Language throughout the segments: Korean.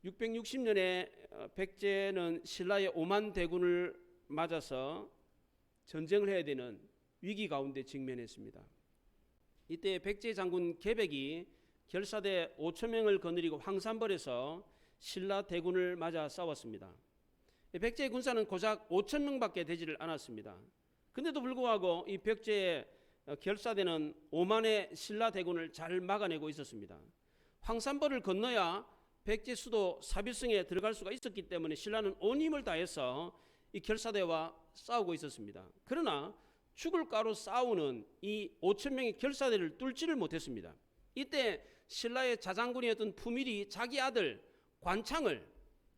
660년에 백제는 신라의 오만 대군을 맞아서 전쟁을 해야 되는 위기 가운데 직면했습니다. 이때 백제 장군 계백이 결사대 5천 명을 거느리고 황산벌에서 신라 대군을 맞아 싸웠습니다. 백제의 군사는 고작 5천 명밖에 되지를 않았습니다. 근데도 불구하고 이 백제의 결사대는 5만의 신라 대군을 잘 막아내고 있었습니다. 황산벌을 건너야 백제 수도 사빌성에 들어갈 수가 있었기 때문에 신라는 온 힘을 다해서 이 결사대와 싸우고 있었습니다. 그러나 죽을 가로 싸우는 이 5천 명의 결사대를 뚫지를 못했습니다. 이때 신라의 자장군이었던 푸밀이 자기 아들 관창을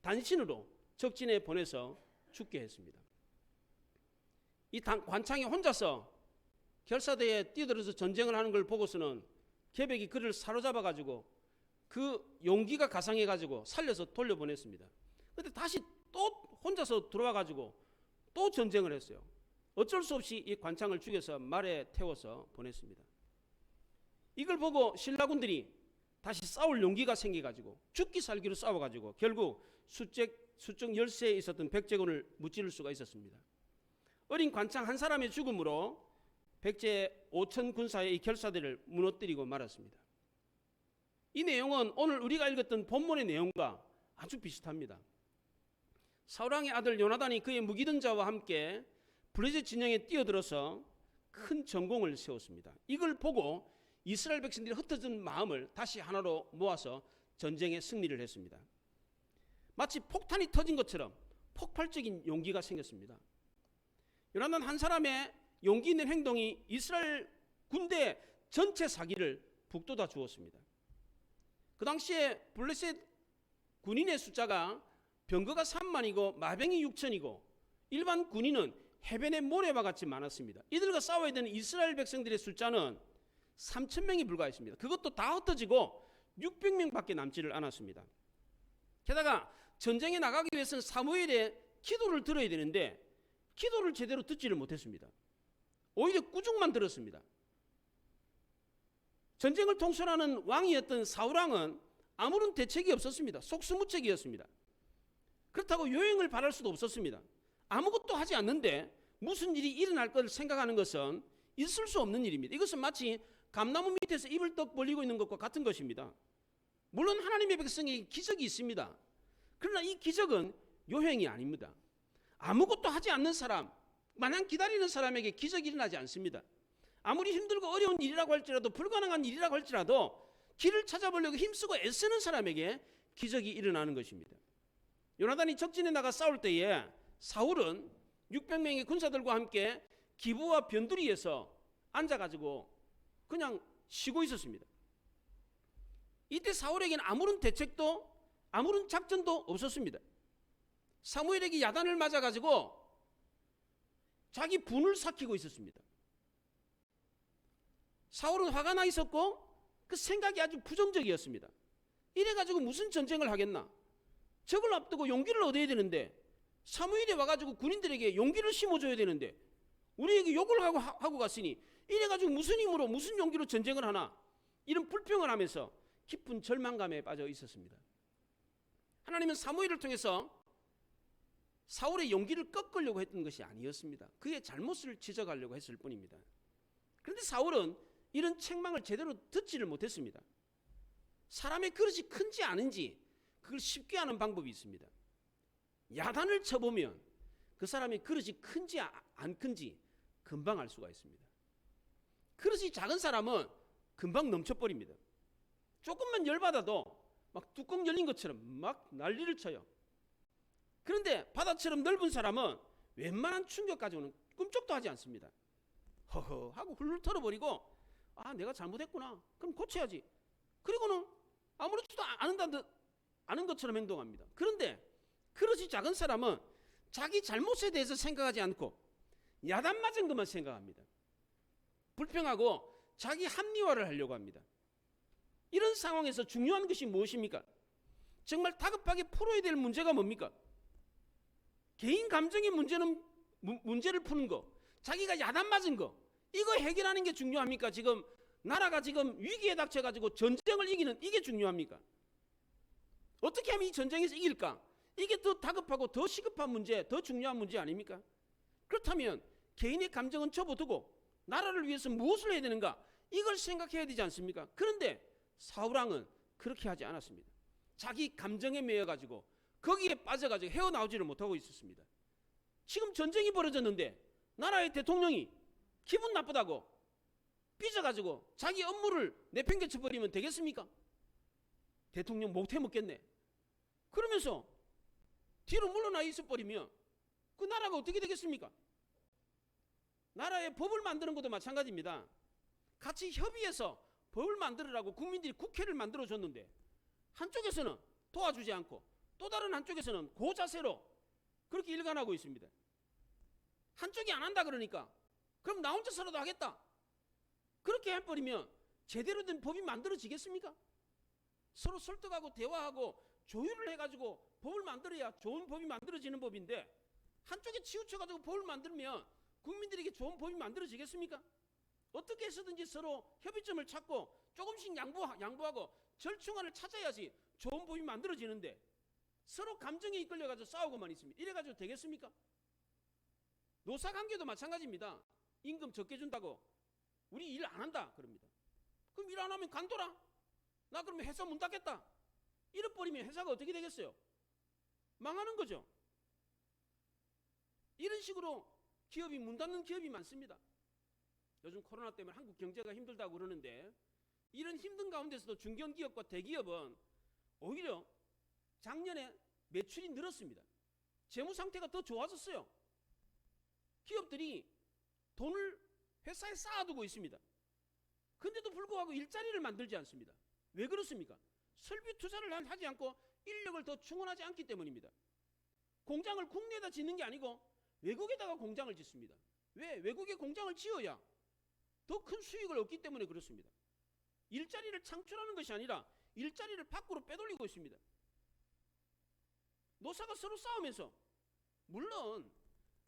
단신으로 적진에 보내서 죽게 했습니다. 이 관창이 혼자서 결사대에 뛰어들어서 전쟁을 하는 걸 보고서는 계백이 그를 사로잡아가지고 그 용기가 가상해가지고 살려서 돌려보냈습니다. 그런데 다시 또 혼자서 들어와가지고 또 전쟁을 했어요. 어쩔 수 없이 이 관창을 죽여서 말에 태워서 보냈습니다. 이걸 보고 신라군들이 다시 싸울 용기가 생겨가지고 죽기 살기로 싸워가지고 결국 수적 열세에 있었던 백제군을 무찌를 수가 있었습니다. 어린 관창 한 사람의 죽음으로 백제 5천 군사의 이 결사대를 무너뜨리고 말았습니다. 이 내용은 오늘 우리가 읽었던 본문의 내용과 아주 비슷합니다. 사울왕의 아들 요나단이 그의 무기든 자와 함께 블레셋 진영에 뛰어들어서 큰 전공을 세웠습니다. 이걸 보고 이스라엘 백성들이 흩어진 마음을 다시 하나로 모아서 전쟁에 승리를 했습니다. 마치 폭탄이 터진 것처럼 폭발적인 용기가 생겼습니다. 요나단 한 사람의 용기 있는 행동이 이스라엘 군대 전체 사기를 북돋아 주었습니다. 그 당시에 블레셋 군인의 숫자가 병거가 3만이고 마병이 6천이고 일반 군인은 해변의 모래와 같이 많았습니다. 이들과 싸워야 되는 이스라엘 백성들의 숫자는 3천 명이 불과했습니다. 그것도 다 흩어지고 600명밖에 남지를 않았습니다. 게다가 전쟁에 나가기 위해서는 사무엘의 기도를 들어야 되는데 기도를 제대로 듣지를 못했습니다. 오히려 꾸중만 들었습니다. 전쟁을 통솔하는 왕이었던 사울왕은 아무런 대책이 없었습니다. 속수무책이었습니다. 그렇다고 요행을 바랄 수도 없었습니다. 아무것도 하지 않는데 무슨 일이 일어날 것을 생각하는 것은 있을 수 없는 일입니다. 이것은 마치 감나무 밑에서 입을 떡 벌리고 있는 것과 같은 것입니다. 물론 하나님의 백성에게 기적이 있습니다. 그러나 이 기적은 요행이 아닙니다. 아무것도 하지 않는 사람, 마냥 기다리는 사람에게 기적이 일어나지 않습니다. 아무리 힘들고 어려운 일이라고 할지라도 불가능한 일이라고 할지라도 길을 찾아보려고 힘쓰고 애쓰는 사람에게 기적이 일어나는 것입니다. 요나단이 적진에 나가 싸울 때에 사울은 600명의 군사들과 함께 기부와 변두리에서 앉아가지고 그냥 쉬고 있었습니다. 이때 사울에게는 아무런 대책도 아무런 작전도 없었습니다. 사무엘에게 야단을 맞아가지고 자기 분을 삭히고 있었습니다. 사울은 화가 나 있었고 그 생각이 아주 부정적이었습니다. 이래가지고 무슨 전쟁을 하겠나? 적을 앞두고 용기를 얻어야 되는데 사무엘이 와가지고 군인들에게 용기를 심어줘야 되는데 우리에게 욕을 하고 갔으니 이래가지고 무슨 힘으로 무슨 용기로 전쟁을 하나? 이런 불평을 하면서 깊은 절망감에 빠져 있었습니다. 하나님은 사무엘을 통해서 사울의 용기를 꺾으려고 했던 것이 아니었습니다. 그의 잘못을 지적하려고 했을 뿐입니다. 그런데 사울은 이런 책망을 제대로 듣지를 못했습니다. 사람의 그릇이 큰지 아닌지 그걸 쉽게 아는 방법이 있습니다. 야단을 쳐보면 그 사람의 그릇이 큰지 안 큰지 금방 알 수가 있습니다. 그릇이 작은 사람은 금방 넘쳐버립니다. 조금만 열받아도 막 뚜껑 열린 것처럼 막 난리를 쳐요. 그런데 바다처럼 넓은 사람은 웬만한 충격 가지고는 꿈쩍도 하지 않습니다. 허허 하고 훌훌 털어버리고 아 내가 잘못했구나 그럼 고쳐야지. 그리고는 아무렇지도 않은 것처럼 행동합니다. 그런데 그릇이 작은 사람은 자기 잘못에 대해서 생각하지 않고 야단 맞은 것만 생각합니다. 불평하고 자기 합리화를 하려고 합니다. 이런 상황에서 중요한 것이 무엇입니까? 정말 다급하게 풀어야 될 문제가 뭡니까? 개인 감정의 문제를 푸는 거, 자기가 야단 맞은 거, 이거 해결하는 게 중요합니까? 지금 나라가 지금 위기에 닥쳐가지고 전쟁을 이기는 이게 중요합니까? 어떻게 하면 이 전쟁에서 이길까? 이게 더 다급하고 더 시급한 문제, 더 중요한 문제 아닙니까? 그렇다면 개인의 감정은 접어두고 나라를 위해서 무엇을 해야 되는가? 이걸 생각해야 되지 않습니까? 그런데 사울왕은 그렇게 하지 않았습니다. 자기 감정에 매여가지고 거기에 빠져가지고 헤어나오지를 못하고 있었습니다. 지금 전쟁이 벌어졌는데 나라의 대통령이 기분 나쁘다고 삐져가지고 자기 업무를 내팽개쳐버리면 되겠습니까? 대통령 못 해먹겠네. 그러면서 뒤로 물러나 있어버리면 그 나라가 어떻게 되겠습니까? 나라의 법을 만드는 것도 마찬가지입니다. 같이 협의해서 법을 만들으라고 국민들이 국회를 만들어줬는데 한쪽에서는 도와주지 않고 또 다른 한쪽에서는 그 자세로 그렇게 일관하고 있습니다. 한쪽이 안 한다 그러니까 그럼 나 혼자서라도 하겠다. 그렇게 해버리면 제대로 된 법이 만들어지겠습니까? 서로 설득하고 대화하고 조율을 해가지고 법을 만들어야 좋은 법이 만들어지는 법인데 한쪽에 치우쳐가지고 법을 만들면 국민들에게 좋은 법이 만들어지겠습니까? 어떻게 해서든지 서로 협의점을 찾고 조금씩 양보하고 절충안을 찾아야지 좋은 법이 만들어지는데 서로 감정에 이끌려가지고 싸우고만 있습니다. 이래가지고 되겠습니까? 노사관계도 마찬가지입니다. 임금 적게 준다고 우리 일 안 한다 그럽니다. 그럼 일 안 하면 간둬라. 나 그러면 회사 문 닫겠다. 이래버리면 회사가 어떻게 되겠어요? 망하는 거죠. 이런 식으로 기업이 문 닫는 기업이 많습니다. 요즘 코로나 때문에 한국 경제가 힘들다고 그러는데 이런 힘든 가운데서도 중견기업과 대기업은 오히려 작년에 매출이 늘었습니다. 재무 상태가 더 좋아졌어요. 기업들이 돈을 회사에 쌓아두고 있습니다. 근데도 불구하고 일자리를 만들지 않습니다. 왜 그렇습니까? 설비 투자를 하지 않고 인력을 더 충원하지 않기 때문입니다. 공장을 국내에다 짓는 게 아니고 외국에다가 공장을 짓습니다. 왜? 외국에 공장을 지어야 더 큰 수익을 얻기 때문에 그렇습니다. 일자리를 창출하는 것이 아니라 일자리를 밖으로 빼돌리고 있습니다. 노사가 서로 싸우면서 물론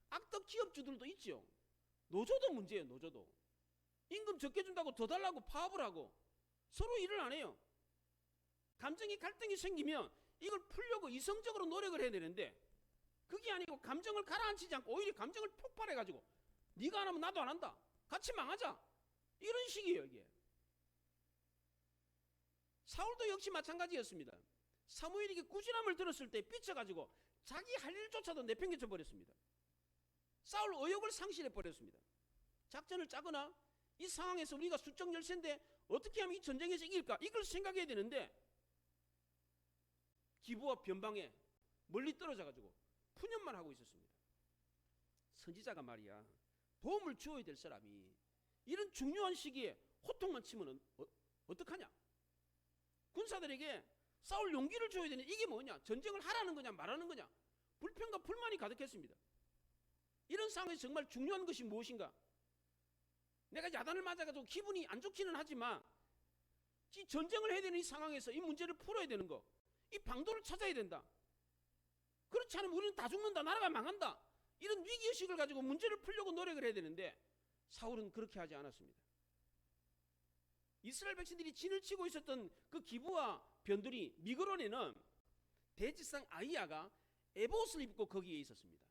악덕 기업주들도 있죠. 노조도 문제예요. 노조도. 임금 적게 준다고 더 달라고 파업을 하고 서로 일을 안 해요. 감정이 갈등이 생기면 이걸 풀려고 이성적으로 노력을 해야 되는데 그게 아니고 감정을 가라앉히지 않고 오히려 감정을 폭발해가지고 네가 안 하면 나도 안 한다. 같이 망하자. 이런 식이에요. 이게. 사울도 역시 마찬가지였습니다. 사무엘에게 꾸지람을 들었을 때 삐쳐가지고 자기 할 일조차도 내팽개쳐 버렸습니다. 사울 의욕을 상실해 버렸습니다. 작전을 짜거나 이 상황에서 우리가 수적 열세인데 어떻게 하면 이 전쟁에서 이길까? 이걸 생각해야 되는데 기부와 변방에 멀리 떨어져가지고 푸념만 하고 있었습니다. 선지자가 말이야 도움을 주어야 될 사람이 이런 중요한 시기에 호통만 치면 어떡하냐? 군사들에게 싸울 용기를 줘야 되는 이게 뭐냐? 전쟁을 하라는 거냐 말하는 거냐? 불평과 불만이 가득했습니다. 이런 상황에서 정말 중요한 것이 무엇인가? 내가 야단을 맞아가지고 기분이 안 좋기는 하지만 이 전쟁을 해야 되는 이 상황에서 이 문제를 풀어야 되는 거, 이 방도를 찾아야 된다. 그렇지 않으면 우리는 다 죽는다. 나라가 망한다. 이런 위기의식을 가지고 문제를 풀려고 노력을 해야 되는데 사울은 그렇게 하지 않았습니다. 이스라엘 백성들이 진을 치고 있었던 그 기브와 변두리 미그론에는 대지상 아이야가 에봇을 입고 거기에 있었습니다.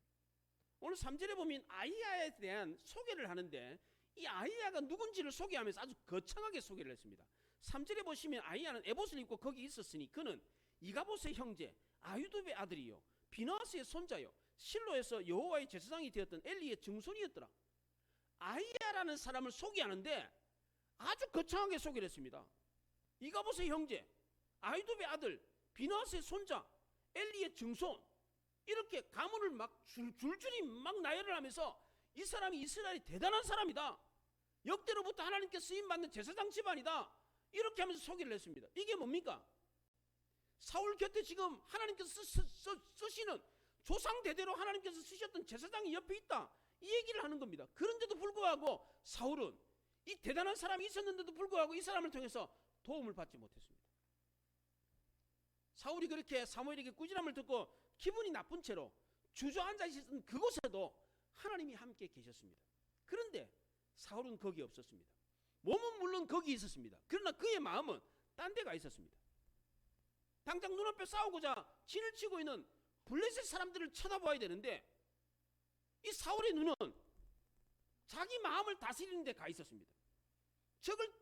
오늘 3절에 보면 아이야에 대한 소개를 하는데 이 아이야가 누군지를 소개하면서 아주 거창하게 소개를 했습니다. 3절에 보시면 아이야는 에봇을 입고 거기 있었으니 그는 이가봇의 형제 아유둡의 아들이요 비느하스의 손자요 실로에서 여호와의 제사장이 되었던 엘리의 증손이었더라. 아이야라는 사람을 소개하는데 아주 거창하게 소개를 했습니다. 이가봇의 형제 아유둡의 아들 비느하스의 손자 엘리의 증손 이렇게 가문을 막 줄줄이 막 나열을 하면서 이 사람이 이스라엘이 대단한 사람이다. 역대로부터 하나님께 쓰임받는 제사장 집안이다. 이렇게 하면서 소개를 했습니다. 이게 뭡니까? 사울 곁에 지금 하나님께서 쓰시는 조상 대대로 하나님께서 쓰셨던 제사장이 옆에 있다. 이 얘기를 하는 겁니다. 그런데도 불구하고 사울은 이 대단한 사람이 있었는데도 불구하고 이 사람을 통해서 도움을 받지 못했습니다. 사울이 그렇게 사무엘에게 꾸지람을 듣고 기분이 나쁜 채로 주저앉아 있었던 그곳에도 하나님이 함께 계셨습니다. 그런데 사울은 거기 없었습니다. 몸은 물론 거기 있었습니다. 그러나 그의 마음은 딴 데가 있었습니다. 당장 눈앞에 싸우고자 진을 치고 있는 블레셋 사람들을 쳐다봐야 되는데 이 사울의 눈은 자기 마음을 다스리는 데 가 있었습니다. 적을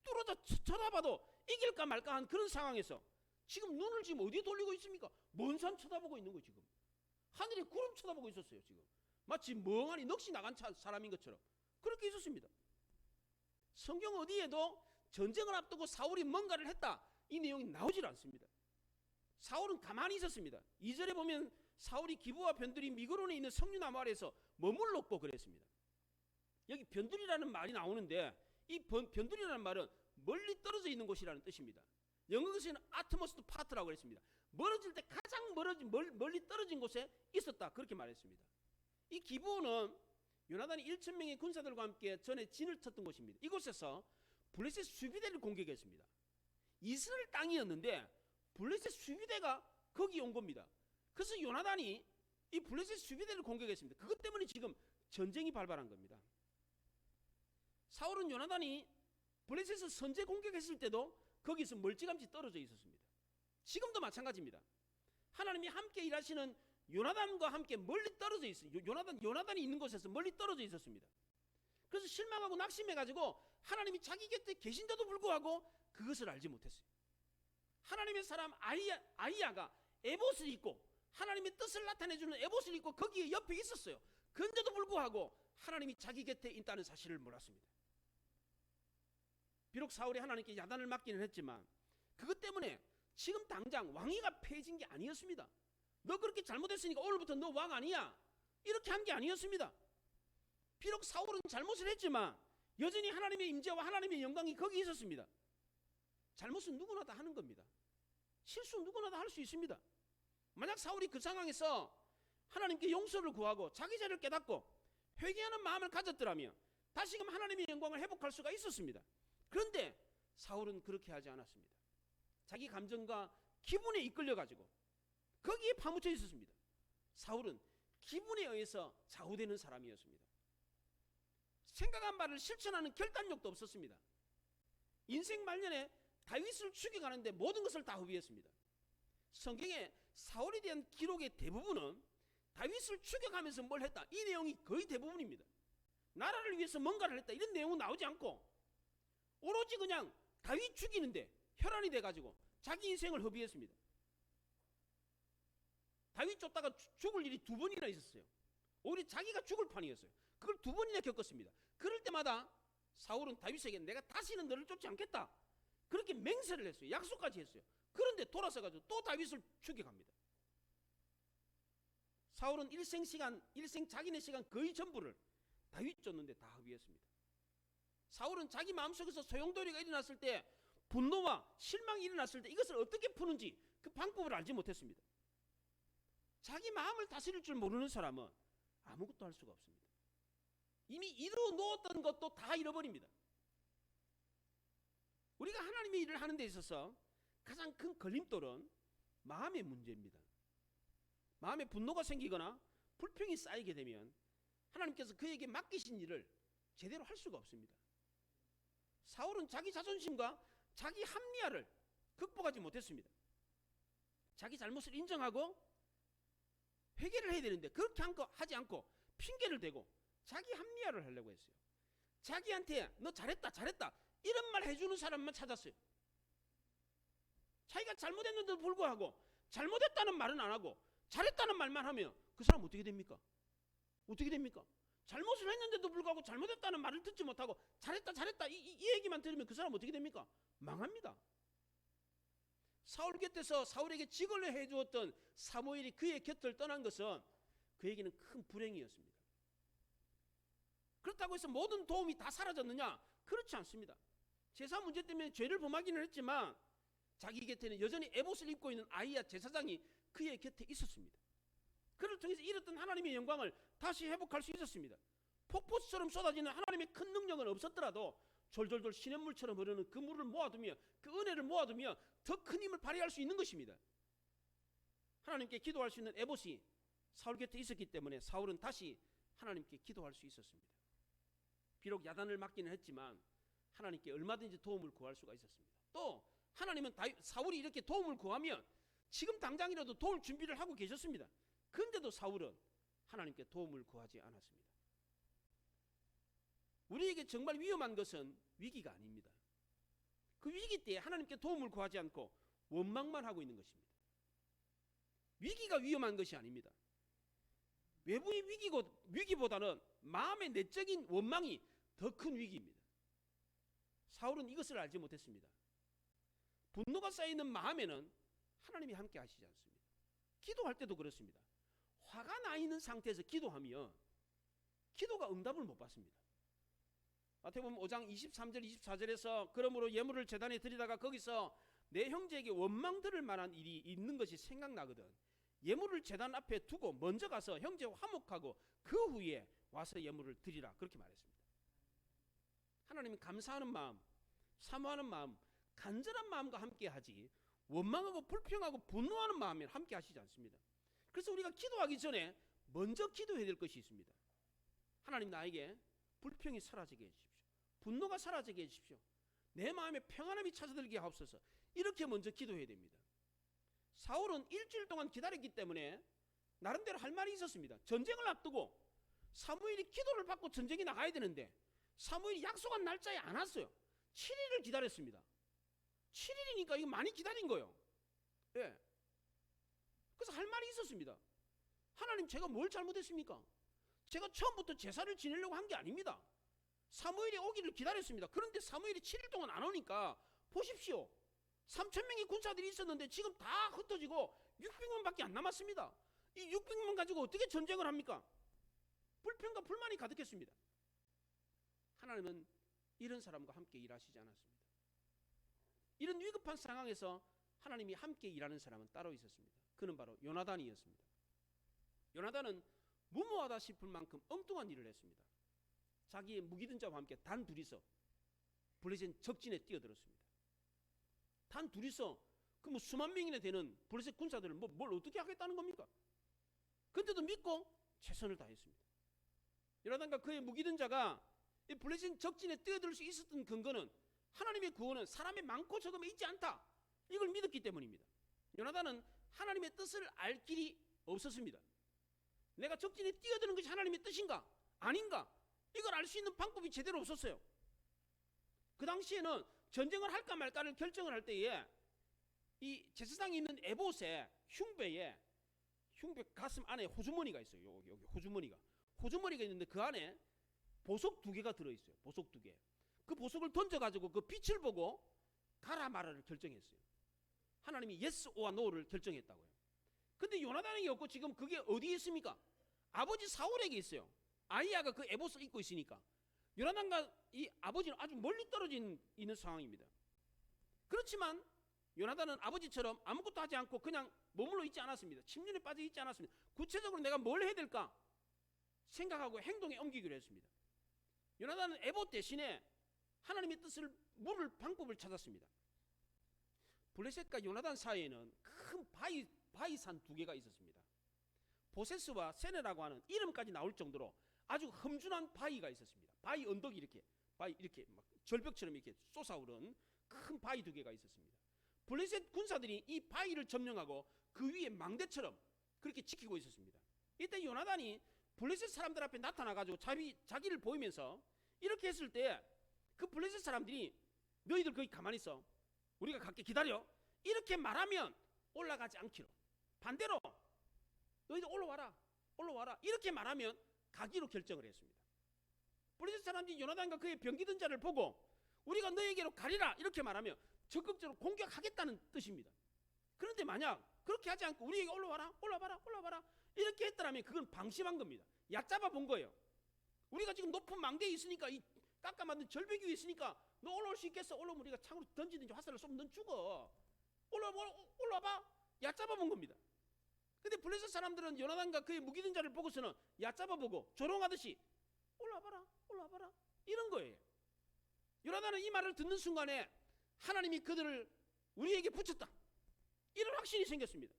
뚫어져 쳐다봐도 이길까 말까 한 그런 상황에서 지금 눈을 지금 어디에 돌리고 있습니까? 먼 산 쳐다보고 있는 거예요. 지금 하늘에 구름 쳐다보고 있었어요. 지금 마치 멍하니 넋이 나간 사람인 것처럼 그렇게 있었습니다. 성경 어디에도 전쟁을 앞두고 사울이 뭔가를 했다 이 내용이 나오질 않습니다. 사울은 가만히 있었습니다. 2절에 보면 사울이 기브와 변두리 미그론에 있는 석류나무 아래에서 머물렀고 그랬습니다. 여기 변두리라는 말이 나오는데 이 변두리라는 말은 멀리 떨어져 있는 곳이라는 뜻입니다. 영어에서는 utmost part라고 했습니다. 멀어질 때 가장 멀리 떨어진 곳에 있었다 그렇게 말했습니다. 이 기브온은 요나단이 1,000명의 군사들과 함께 전에 진을 쳤던 곳입니다. 이곳에서 블레셋 수비대를 공격했습니다. 이스라엘 땅이었는데 블레셋 수비대가 거기 온 겁니다. 그래서 요나단이 이 블레셋 수비대를 공격했습니다. 그것 때문에 지금 전쟁이 발발한 겁니다. 사울은 요나단이 블레셋을 선제 공격했을 때도 거기서 멀찌감치 떨어져 있었습니다. 지금도 마찬가지입니다. 하나님이 함께 일하시는 요나단과 함께 멀리 떨어져 있어요. 요나단이 있는 곳에서 멀리 떨어져 있었습니다. 그래서 실망하고 낙심해가지고 하나님이 자기 곁에 계신데도 불구하고 그것을 알지 못했어요. 하나님의 사람 아이야가 에봇을 입고 하나님의 뜻을 나타내주는 에봇을 입고 거기에 옆에 있었어요. 그런데도 불구하고 하나님이 자기 곁에 있다는 사실을 몰랐습니다. 비록 사울이 하나님께 야단을 맞기는 했지만 그것 때문에 지금 당장 왕위가 폐해진 게 아니었습니다. 너 그렇게 잘못했으니까 오늘부터 너 왕 아니야 이렇게 한 게 아니었습니다. 비록 사울은 잘못을 했지만 여전히 하나님의 임재와 하나님의 영광이 거기 있었습니다. 잘못은 누구나 다 하는 겁니다. 실수는 누구나 다 할 수 있습니다. 만약 사울이 그 상황에서 하나님께 용서를 구하고 자기 죄를 깨닫고 회개하는 마음을 가졌더라면 다시금 하나님의 영광을 회복할 수가 있었습니다. 그런데 사울은 그렇게 하지 않았습니다. 자기 감정과 기분에 이끌려가지고 거기에 파묻혀 있었습니다. 사울은 기분에 의해서 좌우되는 사람이었습니다. 생각한 바를 실천하는 결단력도 없었습니다. 인생 말년에 다윗을 죽여가는데 모든 것을 다 허비했습니다. 성경에 사울에 대한 기록의 대부분은 다윗을 죽여가면서 뭘 했다 이 내용이 거의 대부분입니다. 나라를 위해서 뭔가를 했다 이런 내용은 나오지 않고 오로지 그냥 다윗 죽이는데 혈안이 돼가지고 자기 인생을 허비했습니다. 다윗 쫓다가 죽을 일이 2번이나 있었어요. 오히려 자기가 죽을 판이었어요. 그걸 2번이나 겪었습니다. 그럴 때마다 사울은 다윗에게 내가 다시는 너를 쫓지 않겠다 그렇게 맹세를 했어요. 약속까지 했어요. 그런데 돌아서가지고 또 다윗을 죽여갑니다. 사울은 일생 자기네 시간 거의 전부를 다윗 쫓는데 다 허비했습니다. 사울은 자기 마음속에서 소용돌이가 일어났을 때 분노와 실망이 일어났을 때 이것을 어떻게 푸는지 그 방법을 알지 못했습니다. 자기 마음을 다스릴 줄 모르는 사람은 아무것도 할 수가 없습니다. 이미 이루어 놓았던 것도 다 잃어버립니다. 우리가 하나님의 일을 하는 데 있어서 가장 큰 걸림돌은 마음의 문제입니다. 마음에 분노가 생기거나 불평이 쌓이게 되면 하나님께서 그에게 맡기신 일을 제대로 할 수가 없습니다. 사울은 자기 자존심과 자기 합리화를 극복하지 못했습니다. 자기 잘못을 인정하고 회개를 해야 되는데 그렇게 하지 않고 핑계를 대고 자기 합리화를 하려고 했어요. 자기한테 너 잘했다 이런 말 해주는 사람만 찾았어요. 자기가 잘못했는데도 불구하고 잘못했다는 말은 안 하고 잘했다는 말만 하면 그 사람 어떻게 됩니까? 잘못을 했는데도 불구하고 잘못했다는 말을 듣지 못하고 잘했다 이 얘기만 들으면 그 사람 어떻게 됩니까? 망합니다. 사울 곁에서 사울에게 직언을 해주었던 사무엘이 그의 곁을 떠난 것은 그에게는 큰 불행이었습니다. 그렇다고 해서 모든 도움이 다 사라졌느냐? 그렇지 않습니다. 제사 문제 때문에 죄를 범하기는 했지만 자기 곁에는 여전히 에봇을 입고 있는 아이야 제사장이 그의 곁에 있었습니다. 그를 통해서 잃었던 하나님의 영광을 다시 회복할 수 있었습니다. 폭포수처럼 쏟아지는 하나님의 큰 능력은 없었더라도 졸졸졸 시냇물처럼 흐르는 그 물을 모아두며 그 은혜를 모아두며 더 큰 힘을 발휘할 수 있는 것입니다. 하나님께 기도할 수 있는 에봇이 사울 곁에 있었기 때문에 사울은 다시 하나님께 기도할 수 있었습니다. 비록 야단을 맞기는 했지만 하나님께 얼마든지 도움을 구할 수가 있었습니다. 또 하나님은 사울이 이렇게 도움을 구하면 지금 당장이라도 도울 준비를 하고 계셨습니다. 그런데도 사울은 하나님께 도움을 구하지 않았습니다. 우리에게 정말 위험한 것은 위기가 아닙니다. 그 위기 때에 하나님께 도움을 구하지 않고 원망만 하고 있는 것입니다. 위기가 위험한 것이 아닙니다. 외부의 위기보다는 마음의 내적인 원망이 더 큰 위기입니다. 사울은 이것을 알지 못했습니다. 분노가 쌓이는 마음에는 하나님이 함께 하시지 않습니다. 기도할 때도 그렇습니다. 화가 나 있는 상태에서 기도하면 기도가 응답을 못 받습니다. 마태복음 5장 23절 24절에서 그러므로 예물을 제단에 드리다가 거기서 내 형제에게 원망 들을 만한 일이 있는 것이 생각나거든 예물을 제단 앞에 두고 먼저 가서 형제와 화목하고 그 후에 와서 예물을 드리라 그렇게 말했습니다. 하나님은 감사하는 마음, 사모하는 마음, 간절한 마음과 함께 하지 원망하고 불평하고 분노하는 마음에 함께 하시지 않습니다. 그래서 우리가 기도하기 전에 먼저 기도해야 될 것이 있습니다. 하나님 나에게 불평이 사라지게 해주십시오. 분노가 사라지게 해주십시오. 내 마음에 평안함이 찾아들게 하옵소서. 이렇게 먼저 기도해야 됩니다. 사울은 일주일 동안 기다렸기 때문에 나름대로 할 말이 있었습니다. 전쟁을 앞두고 사무엘이 기도를 받고 전쟁이 나가야 되는데 사무엘이 약속한 날짜에 안 왔어요. 7일을 기다렸습니다. 7일이니까 이거 많이 기다린 거예요. 예. 그래서 할 말이 있었습니다. 하나님 제가 뭘 잘못했습니까? 제가 처음부터 제사를 지내려고 한 게 아닙니다. 사무엘이 오기를 기다렸습니다. 그런데 사무엘이 7일 동안 안 오니까 보십시오. 3,000명의 군사들이 있었는데 지금 다 흩어지고 600명밖에 안 남았습니다. 이 600명 가지고 어떻게 전쟁을 합니까? 불평과 불만이 가득했습니다. 하나님은 이런 사람과 함께 일하시지 않았습니다. 이런 위급한 상황에서 하나님이 함께 일하는 사람은 따로 있었습니다. 그는 바로 요나단이었습니다. 요나단은 무모하다 싶을 만큼 엉뚱한 일을 했습니다. 자기의 무기든 자와 함께 단 둘이서 블레셋 적진에 뛰어들었습니다. 단 둘이서 그 뭐 수만 명이나 되는 블레셋 군사들을 뭘 어떻게 하겠다는 겁니까? 그런데도 믿고 최선을 다했습니다. 요나단과 그의 무기든 자가 이 블레셋 적진에 뛰어들 수 있었던 근거는 하나님의 구원은 사람의 많고 적음에 있지 않다. 이걸 믿었기 때문입니다. 요나단은 하나님의 뜻을 알 길이 없었습니다. 내가 적진에 뛰어드는 것이 하나님의 뜻인가? 아닌가? 이걸 알 수 있는 방법이 제대로 없었어요. 그 당시에는 전쟁을 할까 말까를 결정을 할 때에 이 제사장이 있는 에봇의 흉배 가슴 안에 호주머니가 있어요. 여기 호주머니가 있는데 그 안에 보석 2개가 들어있어요. 보석 2개. 그 보석을 던져가지고 그 빛을 보고 가라 마라를 결정했어요. 하나님이 yes or no를 결정했다고요. 근데 요나단에게 없고 지금 그게 어디에 있습니까? 아버지 사울에게 있어요. 아이야가 그 에봇을 입고 있으니까 요나단과 이 아버지는 아주 멀리 떨어진 있는 상황입니다. 그렇지만 요나단은 아버지처럼 아무것도 하지 않고 그냥 머물러 있지 않았습니다. 침륜에 빠져 있지 않았습니다. 구체적으로 내가 뭘 해야 될까 생각하고 행동에 옮기기로 했습니다. 요나단은 에봇 대신에 하나님의 뜻을 물을 방법을 찾았습니다. 블레셋과 요나단 사이에는 큰 바위산 2개가 있었습니다. 보세스와 세네라고 하는 이름까지 나올 정도로 아주 험준한 바위가 있었습니다. 바위 언덕이 이렇게 막 절벽처럼 이렇게 솟아오른 큰 바위 2개가 있었습니다. 블레셋 군사들이 이 바위를 점령하고 그 위에 망대처럼 그렇게 지키고 있었습니다. 이때 요나단이 블레셋 사람들 앞에 나타나가지고 자기를 보이면서 이렇게 했을 때 그 블레셋 사람들이 너희들 거기 가만히 있어. 우리가 갈게 기다려. 이렇게 말하면 올라가지 않기로. 반대로 너희들 올라와라. 이렇게 말하면 가기로 결정을 했습니다. 블레셋 사람들이 요나단과 그의 병기든 자를 보고 우리가 너에게로 가리라 이렇게 말하면 적극적으로 공격하겠다는 뜻입니다. 그런데 만약 그렇게 하지 않고 우리에게 올라와라 이렇게 했더라면 그건 방심한 겁니다. 얕잡아 본 거예요. 우리가 지금 높은 망대에 있으니까 이 깎아 만든 절벽 위에 있으니까 너 올라올 수 있겠어? 올라오면 우리가 창으로 던지든지 화살을 쏘면 넌 죽어. 올라와봐. 얕잡아 본 겁니다. 근데 블레셋 사람들은 요나단과 그의 무기든 자를 보고서는 얕잡아 보고 조롱하듯이 올라와봐라 이런 거예요. 요나단은 이 말을 듣는 순간에 하나님이 그들을 우리에게 붙였다. 이런 확신이 생겼습니다.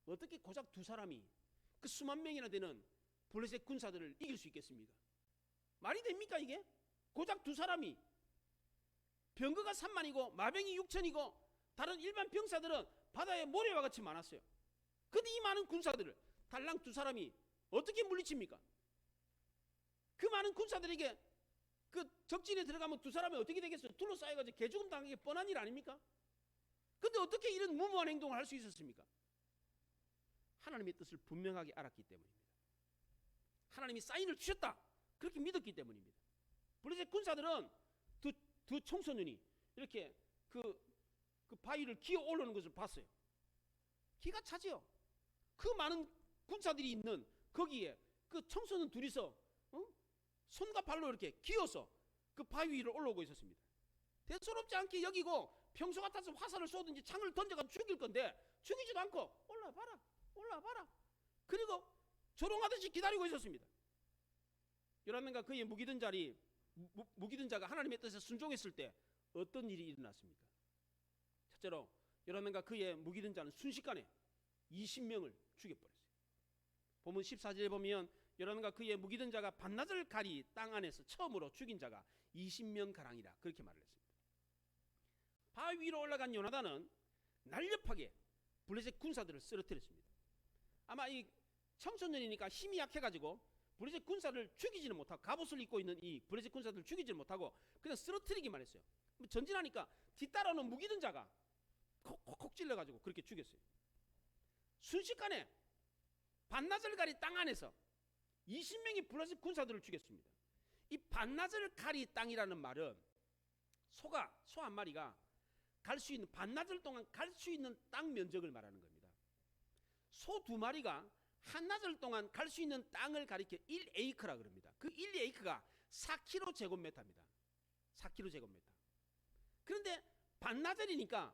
어떻게 고작 2사람이 그 수만 명이나 되는 블레셋 군사들을 이길 수 있겠습니까? 말이 됩니까 이게? 고작 2사람이 병거가 3만이고 마병이 6천이고 다른 일반 병사들은 바다에 모래와 같이 많았어요. 근데 이 많은 군사들을 달랑 두 사람이 어떻게 물리칩니까? 그 많은 군사들에게 그 적진에 들어가면 두 사람이 어떻게 되겠어요? 둘러싸여가지고 개죽음 당하기 뻔한 일 아닙니까? 근데 어떻게 이런 무모한 행동을 할 수 있었습니까? 하나님의 뜻을 분명하게 알았기 때문입니다. 하나님이 사인을 주셨다 그렇게 믿었기 때문입니다. 블레셋 군사들은 두 청소년이 이렇게 그 바위를 기어 올라오는 것을 봤어요. 기가 차지요. 그 많은 군사들이 있는 거기에 그 청소년 둘이서 손과 발로 이렇게 기어서 그 바위 위를 올라오고 있었습니다. 대수롭지 않게 여기고 평소 같아서 화살을 쏘든지 창을 던져가 죽일 건데 죽이지도 않고 올라와봐라. 그리고 조롱하듯이 기다리고 있었습니다. 요나단과 그의 무기든 자가 하나님의 뜻에 순종했을 때 어떤 일이 일어났습니까? 첫째로 요나단과 그의 무기든 자는 순식간에 20명을 죽여버렸어요. 본문 14절에 보면 요나단과 그의 무기든 자가 반나절 가리 땅 안에서 처음으로 죽인 자가 20명 가량이라 그렇게 말을 했습니다. 바위 위로 올라간 요나단은 날렵하게 블레셋 군사들을 쓰러뜨렸습니다. 아마 이 청소년이니까 힘이 약해가지고 블레셋 군사를 죽이지는 못하고 갑옷을 입고 있는 이 블레셋 군사들을 죽이지는 못하고 그냥 쓰러뜨리기만 했어요. 전진하니까 뒤따라오는 무기든 자가 콕콕 찔러가지고 그렇게 죽였어요. 순식간에 반나절가리 땅 안에서 20명의 블레셋 군사들을 죽였습니다. 이 반나절가리 땅이라는 말은 소 한 마리가 갈 수 있는 반나절 동안 갈 수 있는 땅 면적을 말하는 겁니다. 소 두 마리가 한나절 동안 갈 수 있는 땅을 가리켜 1에이크라 그럽니다. 그 1에이크가 4km 제곱미터입니다. 4km 제곱미터. 그런데 반나절이니까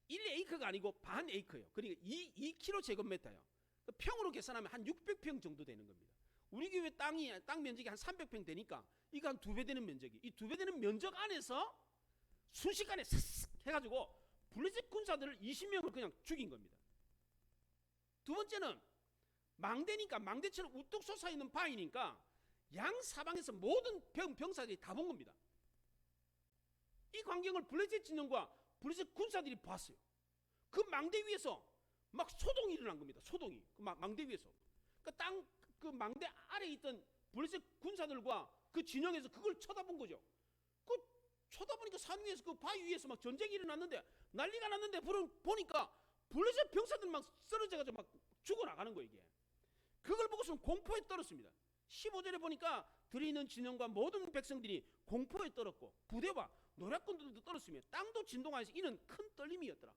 1에이크가 아니고 반 에이크예요. 그러니까 2km 제곱미터예요. 평으로 계산하면 한 600평 정도 되는 겁니다. 우리 교회 땅 면적이 한 300평 되니까 이거 한 2배 되는 면적이, 이 2배 되는 면적 안에서 순식간에 싹 해가지고 블레셋 군사들을 20명을 그냥 죽인 겁니다. 두 번째는 망대니까, 망대처럼 우뚝 솟아있는 바위니까 양 사방에서 모든 병사들이 다 본 겁니다. 이 광경을 블레셋 진영과 블레셋 군사들이 봤어요. 그 망대 위에서 막 소동이 일어난 겁니다. 소동이 그 망대 위에서 그 망대 아래에 있던 블레셋 군사들과 그 진영에서 그걸 쳐다본 거죠. 그 쳐다보니까 산 위에서 그 바위 위에서 막 전쟁이 일어났는데 난리가 났는데 보니까 블레셋 병사들 막 쓰러져가지고 막 죽어나가는 거예요. 이게 그걸 보고서는 공포에 떨었습니다. 15절에 보니까 들어있는 진영과 모든 백성들이 공포에 떨었고 부대와 노략군들도 떨었으며 땅도 진동하여서 이는 큰 떨림이었더라.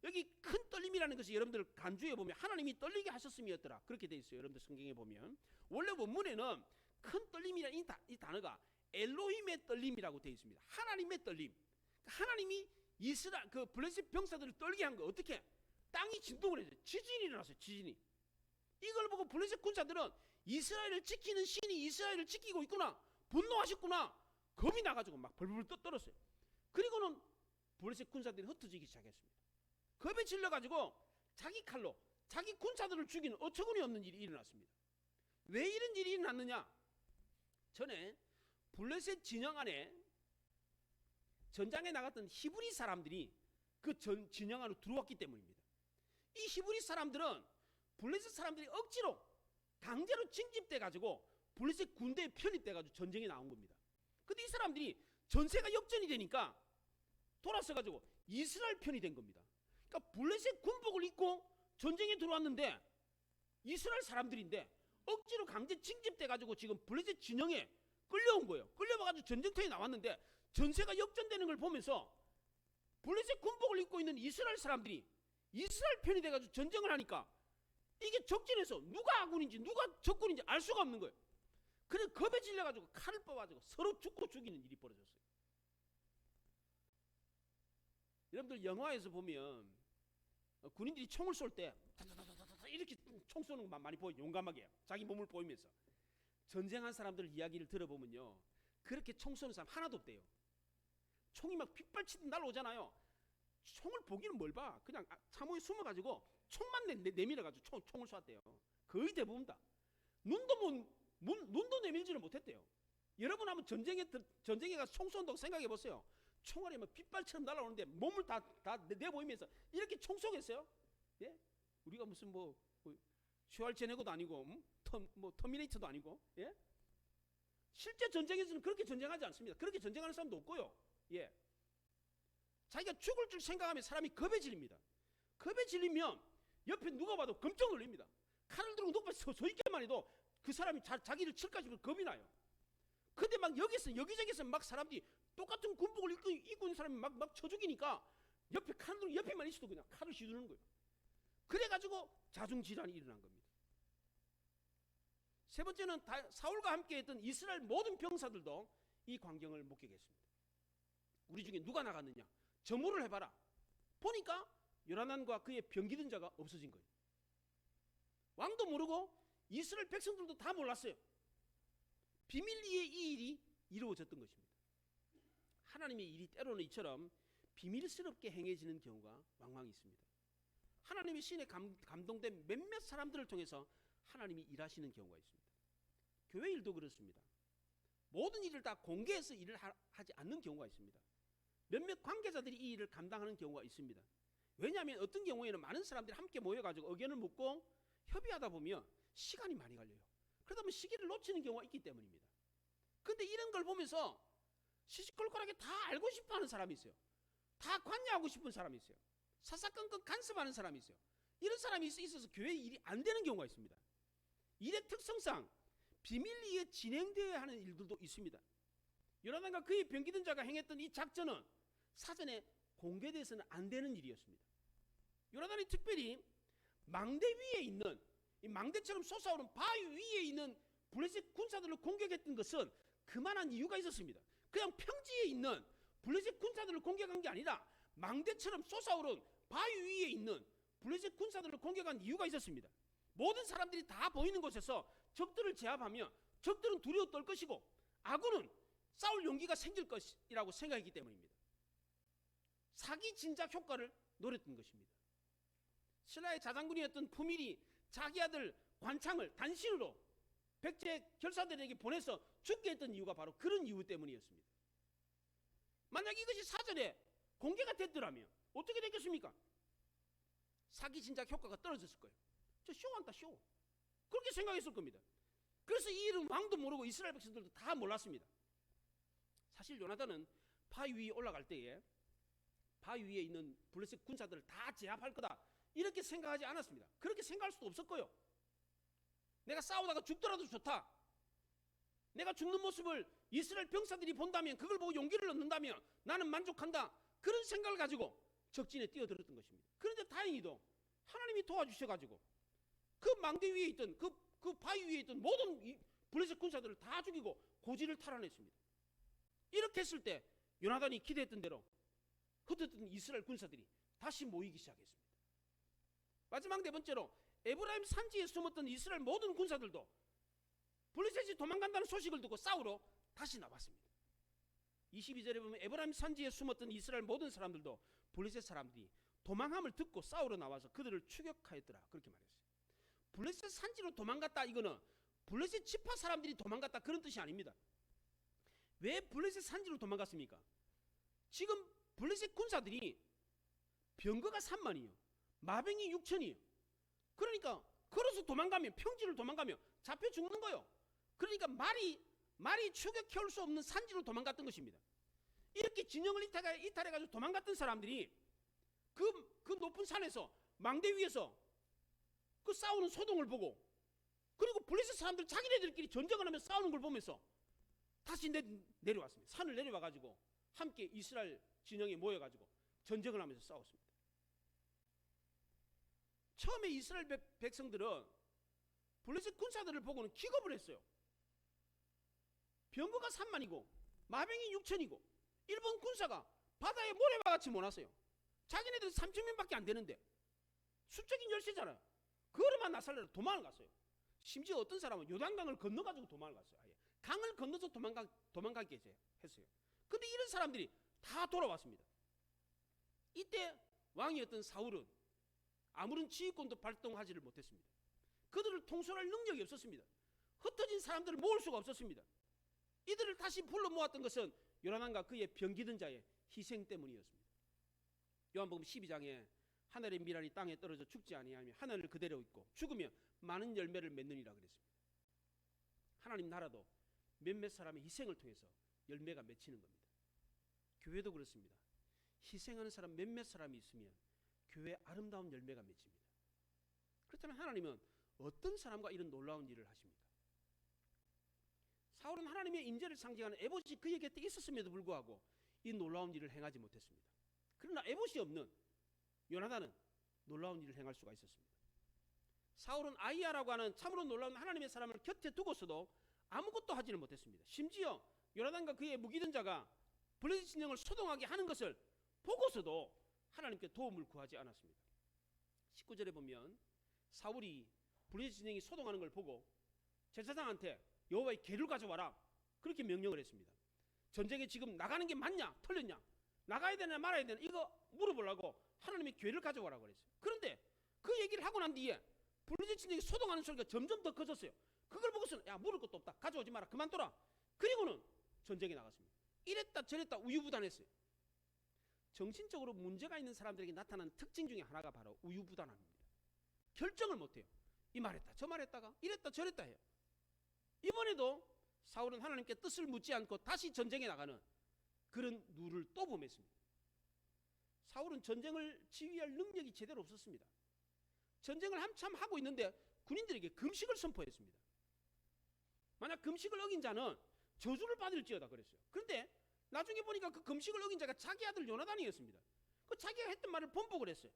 여기 큰 떨림이라는 것이 여러분들 간주에 보면 하나님이 떨리게 하셨음이었더라 그렇게 되어 있어요. 여러분들 성경에 보면 원래 원문에는 큰 떨림이라는 이 단어가 엘로힘의 떨림이라고 되어 있습니다. 하나님의 떨림. 하나님이 이스라엘 그 블레셋 병사들을 떨게 한 거 어떻게? 땅이 진동을 해요. 지진이 일어났어요. 지진이. 이걸 보고 블레셋 군사들은 이스라엘을 지키는 신이 이스라엘을 지키고 있구나, 분노하셨구나, 겁이 나가지고 막 벌벌 떨었어요. 그리고는 블레셋 군사들이 흩어지기 시작했습니다. 겁에 질려가지고 자기 칼로 자기 군사들을 죽이는 어처구니 없는 일이 일어났습니다. 왜 이런 일이 일어났느냐? 전에 블레셋 진영 안에 전장에 나갔던 히브리 사람들이 그 진영 안으로 들어왔기 때문입니다. 이 히브리 사람들은 블레셋 사람들이 억지로 강제로 징집돼 가지고 블레셋 군대에 편입돼 가지고 전쟁에 나온 겁니다. 근데 이 사람들이 전세가 역전이 되니까 돌아서 가지고 이스라엘 편이 된 겁니다. 그러니까 블레셋 군복을 입고 전쟁에 들어왔는데 이스라엘 사람들인데 억지로 강제 징집돼 가지고 지금 블레셋 진영에 끌려온 거예요. 끌려와가지고 전쟁터에 나왔는데 전세가 역전되는 걸 보면서 블레셋 군복을 입고 있는 이스라엘 사람들이 이스라엘 편이 돼가지고 전쟁을 하니까 이게 적진에서 누가 아군인지 누가 적군인지 알 수가 없는 거예요. 그래서 겁에 질려가지고 칼을 뽑아가지고 서로 죽고 죽이는 일이 벌어졌어요. 여러분들 영화에서 보면 군인들이 총을 쏠 때 이렇게 총 쏘는 거 많이 보여요. 용감하게 자기 몸을 보이면서. 전쟁한 사람들 이야기를 들어보면요, 그렇게 총 쏘는 사람 하나도 없대요. 총이 막 빗발치듯 날아오잖아요. 총을 보기는 뭘 봐. 그냥 참호에 숨어가지고 총만 내밀어가지고 총을 쐈대요. 거의 대부분 다. 눈도 내밀지를 못했대요. 여러분 한번 전쟁에 가서 총 쏜다고 생각해 보세요. 총알이 막 빗발처럼 날아오는데 몸을 다 내보이면서 이렇게 총쏘겠어요? 예? 우리가 무슨 슈왈체네거도 아니고 터미네이터도 아니고, 예? 실제 전쟁에서는 그렇게 전쟁하지 않습니다. 그렇게 전쟁하는 사람도 없고요. 예. 자기가 죽을 줄 생각하면 사람이 겁에 질립니다. 겁에 질리면 옆에 누가 봐도 깜짝 놀랍니다. 칼을 들고 높이 서 있기만 해도 그 사람이 자기를 칠까 싶어 겁이 나요. 근데 막 여기저기서 막 사람들이 똑같은 군복을 입고 있는 사람이 막 쳐 죽이니까 옆에 칼을 들고 옆에만 있어도 그냥 칼을 휘두르는 거예요. 그래가지고 자중질환이 일어난 겁니다. 세 번째는 사울과 함께 했던 이스라엘 모든 병사들도 이 광경을 목격했습니다. 우리 중에 누가 나갔느냐? 점호를 해봐라. 보니까 요나단과 그의 병기든 자가 없어진 거예요. 왕도 모르고 이스라엘 백성들도 다 몰랐어요. 비밀리에 이 일이 이루어졌던 것입니다. 하나님의 일이 때로는 이처럼 비밀스럽게 행해지는 경우가 왕왕 있습니다. 하나님의 신에 감동된 몇몇 사람들을 통해서 하나님이 일하시는 경우가 있습니다. 교회 일도 그렇습니다. 모든 일을 다 공개해서 일을 하지 않는 경우가 있습니다. 몇몇 관계자들이 이 일을 감당하는 경우가 있습니다. 왜냐하면 어떤 경우에는 많은 사람들이 함께 모여가지고 의견을 묻고 협의하다 보면 시간이 많이 걸려요. 그러다 보면 시기를 놓치는 경우가 있기 때문입니다. 그런데 이런 걸 보면서 시시콜콜하게 다 알고 싶어하는 사람이 있어요. 다 관여하고 싶은 사람이 있어요. 사사건건 간섭하는 사람이 있어요. 이런 사람이 있어서 교회 일이 안 되는 경우가 있습니다. 일의 특성상 비밀리에 진행되어야 하는 일들도 있습니다. 요나단과 그의 병기든 자가 행했던 이 작전은 사전에 공개돼서는 안 되는 일이었습니다. 요나단이 특별히 망대 위에 있는, 이 망대처럼 솟아오른 바위 위에 있는 블레셋 군사들을 공격했던 것은 그만한 이유가 있었습니다. 그냥 평지에 있는 블레셋 군사들을 공격한 게 아니라 망대처럼 솟아오른 바위 위에 있는 블레셋 군사들을 공격한 이유가 있었습니다. 모든 사람들이 다 보이는 곳에서 적들을 제압하면 적들은 두려워 떨 것이고 아군은 싸울 용기가 생길 것이라고 생각했기 때문입니다. 사기 진작 효과를 노렸던 것입니다. 신라의 자장군이었던 푸밀이 자기 아들 관창을 단신으로 백제 결사들에게 보내서 죽게 했던 이유가 바로 그런 이유 때문이었습니다. 만약 이것이 사전에 공개가 됐더라면 어떻게 됐겠습니까? 사기 진작 효과가 떨어졌을 거예요. 저 쇼한다 쇼. 그렇게 생각했을 겁니다. 그래서 이 일은 왕도 모르고 이스라엘 백성들도 다 몰랐습니다. 사실 요나단은 바위 위에 올라갈 때에 바위 위에 있는 블레셋 군사들을 다 제압할 거다 이렇게 생각하지 않았습니다. 그렇게 생각할 수도 없었고요. 내가 싸우다가 죽더라도 좋다. 내가 죽는 모습을 이스라엘 병사들이 본다면 그걸 보고 용기를 얻는다면 나는 만족한다. 그런 생각을 가지고 적진에 뛰어들었던 것입니다. 그런데 다행히도 하나님이 도와주셔가지고 그 망대 위에 있던 그 바위 위에 있던 모든 블레셋 군사들을 다 죽이고 고지를 탈환했습니다. 이렇게 했을 때 요나단이 기대했던 대로 흩어졌던 이스라엘 군사들이 다시 모이기 시작했습니다. 마지막 네 번째로 에브라임 산지에 숨었던 이스라엘 모든 군사들도 블레셋이 도망간다는 소식을 듣고 싸우러 다시 나왔습니다. 22절에 보면 에브라임 산지에 숨었던 이스라엘 모든 사람들도 블레셋 사람들이 도망함을 듣고 싸우러 나와서 그들을 추격하였더라 그렇게 말했어요. 블레셋 산지로 도망갔다 이거는 블레셋 지파 사람들이 도망갔다 그런 뜻이 아닙니다. 왜 블레셋 산지로 도망갔습니까? 지금 블레셋 군사들이 병거가 3만이요 마병이 6천이요 그러니까 걸어서 도망가면 평지를 도망가면 잡혀 죽는 거예요. 그러니까 말이 추격해올 수 없는 산지로 도망갔던 것입니다. 이렇게 진영을 이탈해가지고 도망갔던 사람들이 그 높은 산에서 망대 위에서 그 싸우는 소동을 보고 그리고 블레셋 사람들 자기네들끼리 전쟁을 하며 싸우는 걸 보면서 다시 내려왔습니다. 산을 내려와가지고 함께 이스라엘 진영에 모여가지고 전쟁을 하면서 싸웠습니다. 처음에 이스라엘 백성들은 블레셋 군사들을 보고는 기겁을 했어요. 병거가 3만이고 마병이 6천이고 일본 군사가 바다에 모래와 같이 몰았어요. 자기네들은 3천명밖에 안 되는데 수적인 열세잖아요. 그거만 나살려서 도망을 갔어요. 심지어 어떤 사람은 요단강을 건너가지고 도망을 갔어요. 아예. 강을 건너서 도망가게 했어요. 근데 이런 사람들이 다 돌아왔습니다. 이때 왕이었던 사울은 아무런 지휘권도 발동하지를 못했습니다. 그들을 통솔할 능력이 없었습니다. 흩어진 사람들을 모을 수가 없었습니다. 이들을 다시 불러 모았던 것은 요나단과 그의 병기든 자의 희생 때문이었습니다. 요한복음 12장에 하늘의 미랄이 땅에 떨어져 죽지 아니하며 하늘을 그대로 있고 죽으면 많은 열매를 맺느니라 그랬습니다. 하나님 나라도 몇몇 사람의 희생을 통해서 열매가 맺히는 겁니다. 교회도 그렇습니다. 희생하는 사람 몇몇 사람이 있으면 교회에 아름다운 열매가 맺힙니다. 그렇다면 하나님은 어떤 사람과 이런 놀라운 일을 하십니까? 사울은 하나님의 임재를 상징하는 에봇이 그의 곁에 있었음에도 불구하고 이 놀라운 일을 행하지 못했습니다. 그러나 에봇이 없는 요나단은 놀라운 일을 행할 수가 있었습니다. 사울은 아이야라고 하는 참으로 놀라운 하나님의 사람을 곁에 두고서도 아무것도 하지는 못했습니다. 심지어 요나단과 그의 무기든 자가 블레셋 진영을 소동하게 하는 것을 보고서도 하나님께 도움을 구하지 않았습니다. 19절에 보면 사울이 블레셋 진영이 소동하는 걸 보고 제사장한테 여호와의 궤를 가져와라 그렇게 명령을 했습니다. 전쟁에 지금 나가는 게 맞냐 틀렸냐 나가야 되나 말아야 되나 이거 물어보려고 하나님의 궤를 가져와라 그랬어요. 그런데 그 얘기를 하고 난 뒤에 블레셋 진영이 소동하는 소리가 점점 더 커졌어요. 그걸 보고서는 야 물을 것도 없다 가져오지 마라 그만둬라. 그리고는 전쟁에 나갔습니다. 이랬다 저랬다 우유부단했어요. 정신적으로 문제가 있는 사람들에게 나타나는 특징 중에 하나가 바로 우유부단합니다. 결정을 못해요. 이 말했다 저 말했다가 이랬다 저랬다 해요. 이번에도 사울은 하나님께 뜻을 묻지 않고 다시 전쟁에 나가는 그런 누를 또 범했습니다. 사울은 전쟁을 지휘할 능력이 제대로 없었습니다. 전쟁을 한참 하고 있는데 군인들에게 금식을 선포했습니다. 만약 금식을 어긴 자는 저주를 받을지어다 그랬어요. 그런데 나중에 보니까 그 금식을 어긴 자가 자기 아들 요나단이었습니다. 그 자기가 했던 말을 번복을 했어요.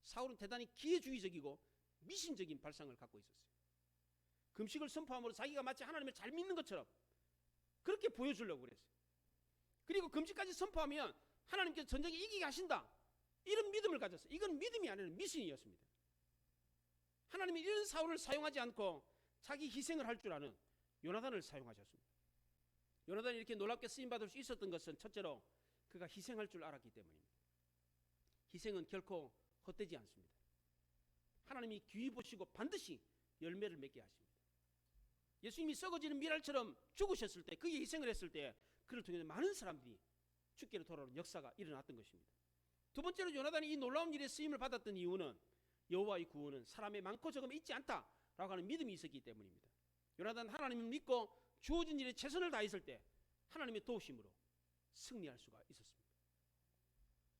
사울은 대단히 기회주의적이고 미신적인 발상을 갖고 있었어요. 금식을 선포함으로 자기가 마치 하나님을 잘 믿는 것처럼 그렇게 보여주려고 그랬어요. 그리고 금식까지 선포하면 하나님께서 전쟁에 이기게 하신다 이런 믿음을 가졌어요. 이건 믿음이 아니라 미신이었습니다. 하나님이 이런 사울을 사용하지 않고 자기 희생을 할 줄 아는 요나단을 사용하셨습니다. 요나단이 이렇게 놀랍게 쓰임받을 수 있었던 것은 첫째로 그가 희생할 줄 알았기 때문입니다. 희생은 결코 헛되지 않습니다. 하나님이 귀히 보시고 반드시 열매를 맺게 하십니다. 예수님이 썩어지는 미랄처럼 죽으셨을 때 그의 희생을 했을 때 그를 통해 많은 사람들이 주께로 돌아오는 역사가 일어났던 것입니다. 두 번째로 요나단이 이 놀라운 일에 쓰임을 받았던 이유는 여호와의 구원은 사람의 많고 적음에 있지 않다라고 하는 믿음이 있었기 때문입니다. 요나단 하나님을 믿고 주어진 일에 최선을 다했을 때 하나님의 도우심으로 승리할 수가 있었습니다.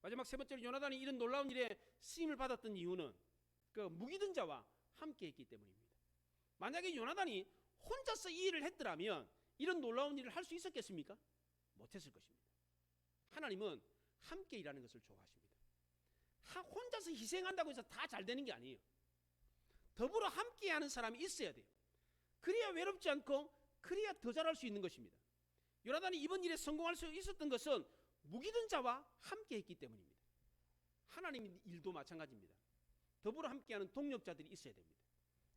마지막 세 번째로 요나단이 이런 놀라운 일에 쓰임을 받았던 이유는 그 무기든 자와 함께 했기 때문입니다. 만약에 요나단이 혼자서 이 일을 했더라면 이런 놀라운 일을 할 수 있었겠습니까? 못했을 것입니다. 하나님은 함께 일하는 것을 좋아하십니다. 혼자서 희생한다고 해서 다 잘 되는 게 아니에요. 더불어 함께 하는 사람이 있어야 돼요. 그래야 외롭지 않고 그래야 더 잘할 수 있는 것입니다. 요나단이 이번 일에 성공할 수 있었던 것은 무기든 자와 함께 했기 때문입니다. 하나님 일도 마찬가지입니다. 더불어 함께하는 동력자들이 있어야 됩니다.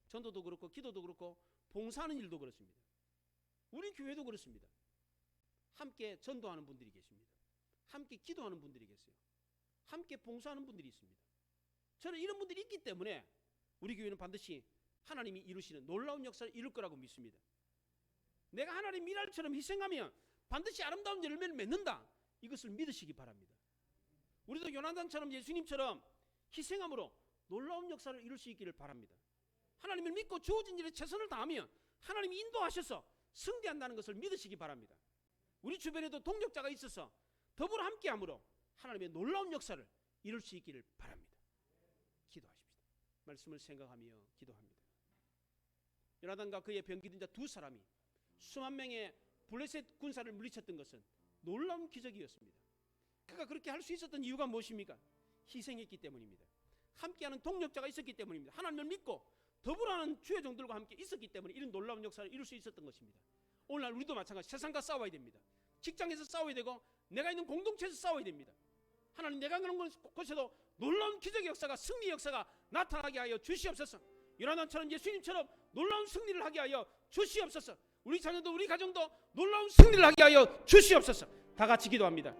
전도도 그렇고 기도도 그렇고 봉사하는 일도 그렇습니다. 우리 교회도 그렇습니다. 함께 전도하는 분들이 계십니다. 함께 기도하는 분들이 계세요. 함께 봉사하는 분들이 있습니다. 저는 이런 분들이 있기 때문에 우리 교회는 반드시 하나님이 이루시는 놀라운 역사를 이룰 거라고 믿습니다. 내가 하나님 미랄처럼 희생하면 반드시 아름다운 열매를 맺는다. 이것을 믿으시기 바랍니다. 우리도 요나단처럼 예수님처럼 희생함으로 놀라운 역사를 이룰 수 있기를 바랍니다. 하나님을 믿고 주어진 일에 최선을 다하면 하나님이 인도하셔서 승리한다는 것을 믿으시기 바랍니다. 우리 주변에도 동력자가 있어서 더불어 함께함으로 하나님의 놀라운 역사를 이룰 수 있기를 바랍니다. 기도하십시다. 말씀을 생각하며 기도합니다. 요나단과 그의 병기든 자 두 사람이 수만 명의 블레셋 군사를 물리쳤던 것은 놀라운 기적이었습니다. 그가 그렇게 할 수 있었던 이유가 무엇입니까? 희생했기 때문입니다. 함께하는 동력자가 있었기 때문입니다. 하나님을 믿고 더불어하는 주의 종들과 함께 있었기 때문에 이런 놀라운 역사를 이룰 수 있었던 것입니다. 오늘날 우리도 마찬가지 세상과 싸워야 됩니다. 직장에서 싸워야 되고 내가 있는 공동체에서 싸워야 됩니다. 하나님 내가 그런 곳에도 놀라운 기적의 역사가 승리의 역사가 나타나게 하여 주시옵소서. 요나단처럼 예수님처럼 놀라운 승리를 하게 하여 주시옵소서. 우리 자녀도 우리 가정도 놀라운 승리를 하게 하여 주시옵소서. 다 같이 기도합니다.